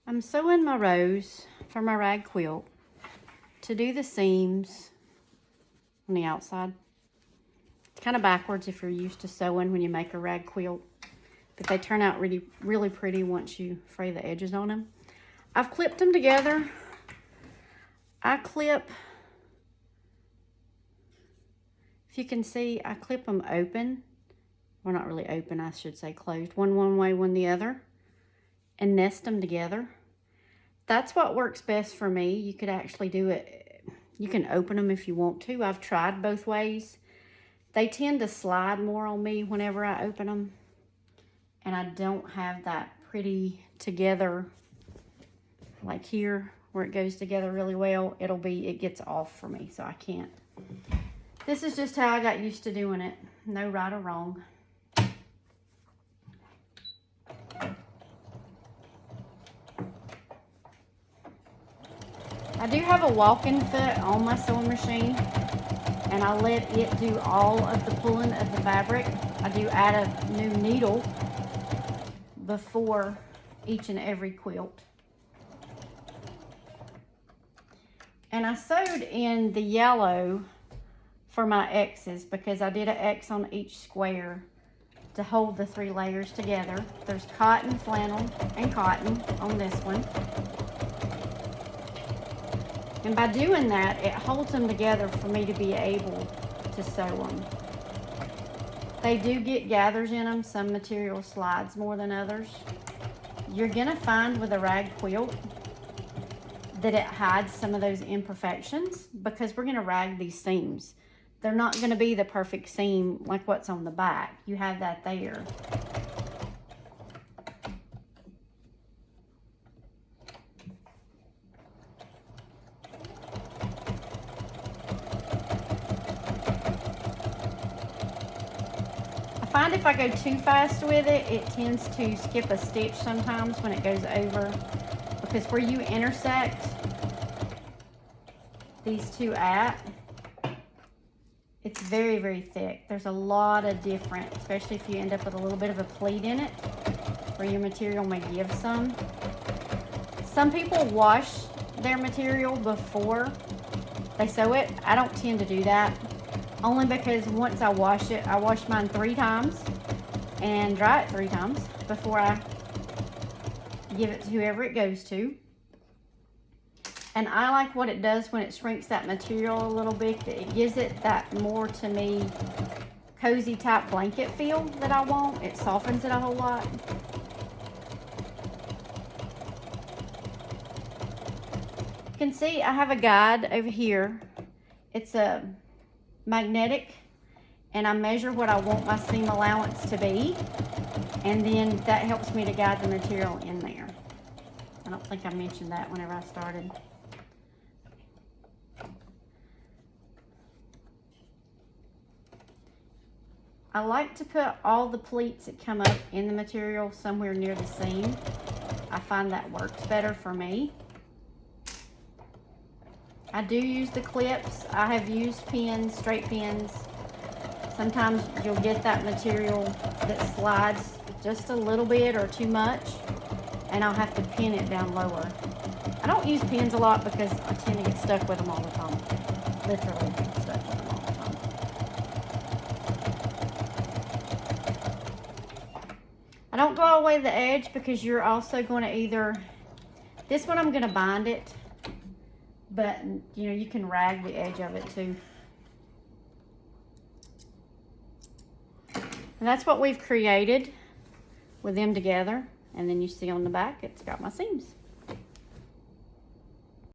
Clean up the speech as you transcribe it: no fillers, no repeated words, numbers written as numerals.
I'm sewing my rows for my rag quilt to do the seams on the outside. It's kind of backwards if you're used to sewing when you make a rag quilt, but they turn out really, really pretty once you fray the edges on them. I've clipped them together. I clip, if you can see, I clip them open. Well, not really open, I should say closed. One way, one the other, and nest them together. That's what works best for me. You could actually do it, you can open them if you want to. I've tried both ways. They tend to slide more on me whenever I open them, and I don't have that pretty together, like here where it goes together really well. It gets off for me, so I can't. This is just how I got used to doing it. No right or wrong. I do have a walk-in foot on my sewing machine, and I let it do all of the pulling of the fabric. I do add a new needle before each and every quilt. And I sewed in the yellow for my X's because I did an X on each square to hold the 3 layers together. There's cotton, flannel, and cotton on this one. And by doing that, it holds them together for me to be able to sew them. They do get gathers in them. Some material slides more than others. You're gonna find with a rag quilt that it hides some of those imperfections because we're gonna rag these seams. They're not gonna be the perfect seam like what's on the back. You have that there. I find if I go too fast with it, it tends to skip a stitch sometimes when it goes over, because where you intersect these two at, it's very, very thick. There's a lot of different, especially if you end up with a little bit of a pleat in it, where your material may give some. Some people wash their material before they sew it. I don't tend to do that, only because once I wash it, I wash mine 3 times and dry it 3 times before I give it to whoever it goes to. And I like what it does when it shrinks that material a little bit. It gives it that more, to me, cozy type blanket feel that I want. It softens it a whole lot. You can see I have a guide over here. It's a magnetic, and I measure what I want my seam allowance to be, and then that helps me to guide the material in there. I don't think I mentioned that whenever I started. I like to put all the pleats that come up in the material somewhere near the seam. I find that works better for me. I do use the clips. I have used pins, straight pins. Sometimes you'll get that material that slides just a little bit or too much, and I'll have to pin it down lower. I don't use pins a lot because I tend to get stuck with them all the time. Literally stuck with them all the time. I don't go all the way to the edge because you're also going to either, this one I'm going to bind it, but you know, you can rag the edge of it too. And that's what we've created with them together. And then you see on the back, it's got my seams.